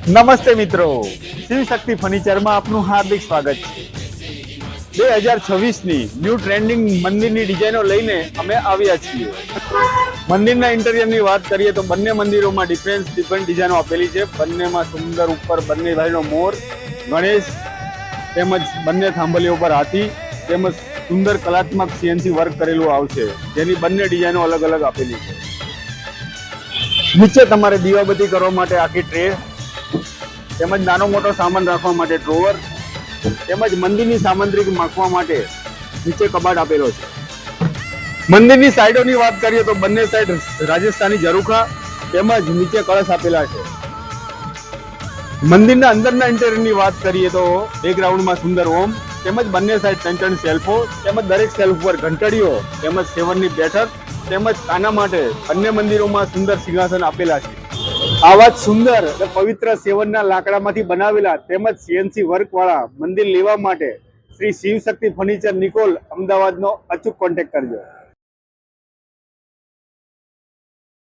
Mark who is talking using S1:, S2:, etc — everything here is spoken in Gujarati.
S1: નમસ્તે મિત્રો, શિવશક્તિ ફર્નિચરમાં આપનું હાર્દિક સ્વાગત છે। 2026ની ન્યૂ ટ્રેન્ડિંગ મંદિરની ડિઝાઇનો લઈને અમે આવ્યા છીએ। મંદિરના ઇન્ટિરિયરની વાત કરીએ તો બંને મંદિરોમાં ડિફરન્ટ ડિઝાઇનો આપેલી છે। બંનેમાં સુંદર ઉપર બંને ભાઈનો મોર, ગણેશ તેમજ બંને થાંભલીઓ પર હાથી તેમજ સુંદર કલાત્મક સીએનસી વર્ક કરેલું આવશે, જેની બંને ડિઝાઇનો અલગ અલગ આપેલી છે। નીચે તમારે દીવાબત્તી કરવા માટે આખી ટ્રે તેમજ નાનો મોટો સામાન રાખવા માટે ડ્રોવર તેમજ મંદિરની સામગ્રી મૂકવા માટે નીચે કબાટ આપેલો છે। મંદિરની સાઈડોની વાત કરીએ તો બંને સાઈડ રાજસ્થાની ઝરૂખા તેમજ નીચે કળશ આપેલા છે। મંદિરના અંદરના ઇન્ટિરિયરની વાત કરીએ તો બેકગ્રાઉન્ડમાં સુંદર ઓમ તેમજ બંને સાઈડ ત્રણ સેલ્ફો તેમજ દરેક સેલ્ફ પર ઘંટડીઓ તેમજ સેવનની બેઠક તેમજ કાના માટે બંને મંદિરોમાં સુંદર સિંહાસન આપેલા છે। આવા જ સુંદર અને પવિત્ર સેવનના લાકડામાંથી બનાવેલા તેમજ સીએનસી વર્ક વાળા મંદિર લેવા માટે શ્રી શિવશક્તિ ફર્નિચર નિકોલ અમદાવાદનો અચૂક કોન્ટેક્ટ કરજો।